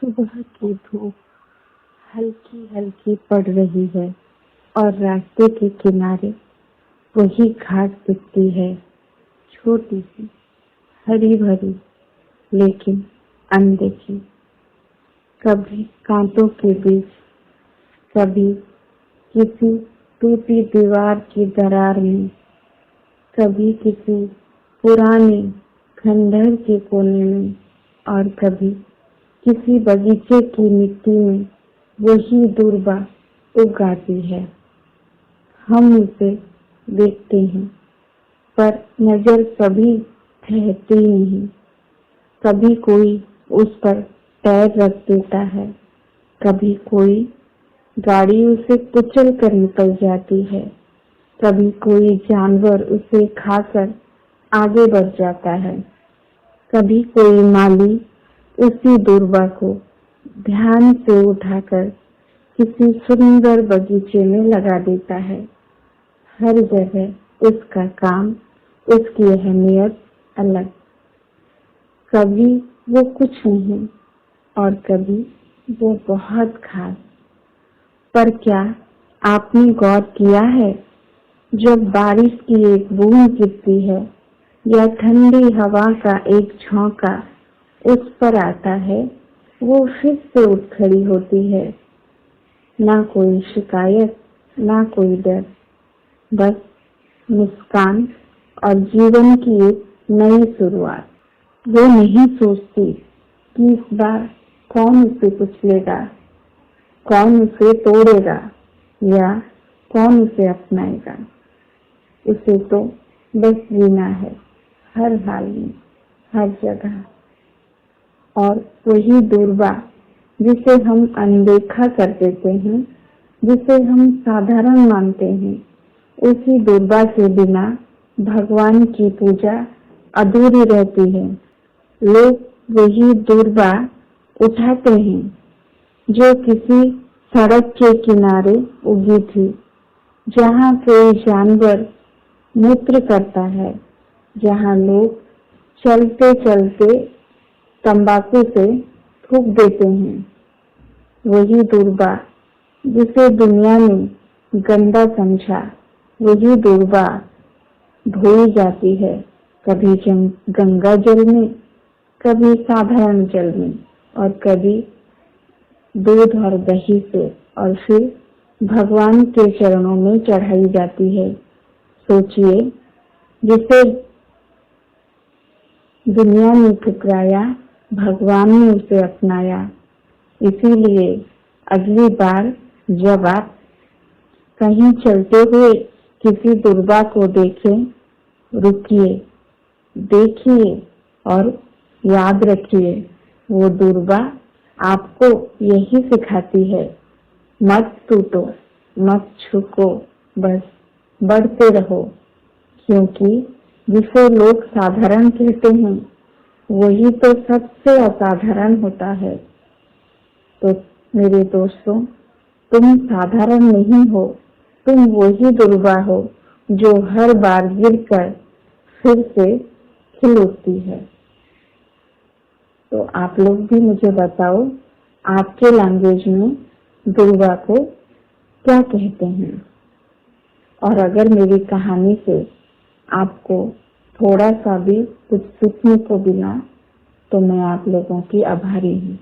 सुबह की धूप हल्की हल्की पड़ रही है और रास्ते के किनारे वही घास दिखती है, छोटी सी, हरी भरी, लेकिन अनदेखी। कभी कांटों के बीच, कभी किसी टूटी दीवार की दरार में, कभी किसी पुराने खंडहर के कोने में और कभी किसी बगीचे की मिट्टी में वही दूर्बा उगाती है। हम उसे देखते हैं, पर नजर कभी ठहरती नहीं। कभी कोई उस पर पैर रख देता है, कभी कोई गाड़ी उसे कुचल कर निकल जाती है, कभी कोई जानवर उसे खाकर आगे बढ़ जाता है, कभी कोई माली उसी दूर्बा को ध्यान से उठाकर किसी सुंदर बगीचे में लगा देता है। हर जगह उसका काम, उसकी अहमियत अलग। कभी वो कुछ नहीं और कभी वो बहुत खास। पर क्या आपने गौर किया है, जब बारिश की एक बूंद गिरती है या ठंडी हवा का एक झोंका उस पर आता है, वो फिर से उठ खड़ी होती है। ना कोई शिकायत, ना कोई डर, बस मुस्कान और जीवन की एक नई शुरुआत। वो नहीं सोचती कि इस बार कौन उसे कुचलेगा, कौन उसे तोड़ेगा या कौन उसे अपनाएगा। उसे तो बस जीना है, हर हाल में, हर जगह। और वही दूर्बा जिसे हम अनदेखा कर देते हैं, जिसे हम साधारण मानते हैं, उसी दूर्बा के बिना भगवान की पूजा अधूरी रहती है। लोग वही दूर्बा उठाते हैं जो किसी सड़क के किनारे उगी थी, जहाँ कोई जानवर मूत्र करता है, जहाँ लोग चलते चलते तंबाकू से थूक देते हैं। वही दूर्बा जिसे दुनिया ने गंदा समझा, वही दूर्बा धोई जाती है, कभी गंगा जल में, कभी साधारण जल में और कभी दूध और दही से, और फिर भगवान के चरणों में चढ़ाई जाती है। सोचिए, जिसे दुनिया ने ठुकराया, भगवान ने उसे अपनाया। इसीलिए अगली बार जब आप कहीं चलते हुए किसी दूर्बा को देखें, रुकिए, देखिए और याद रखिए, वो दूर्बा आपको यही सिखाती है, मत टूटो, मत झुको, बस बढ़ते रहो। क्योंकि जिसे लोग साधारण कहते हैं, वही तो सबसे असाधारण होता है। तो मेरे दोस्तों, तुम साधारण नहीं हो, तुम वही दूर्बा हो जो हर बार गिरकर फिर से खिल उठती है। तो आप लोग भी मुझे बताओ, आपके लैंग्वेज में दूर्बा को क्या कहते हैं। और अगर मेरी कहानी से आपको थोड़ा सा भी कुछ सीखने को मिला, तो मैं आप लोगों की आभारी हूँ।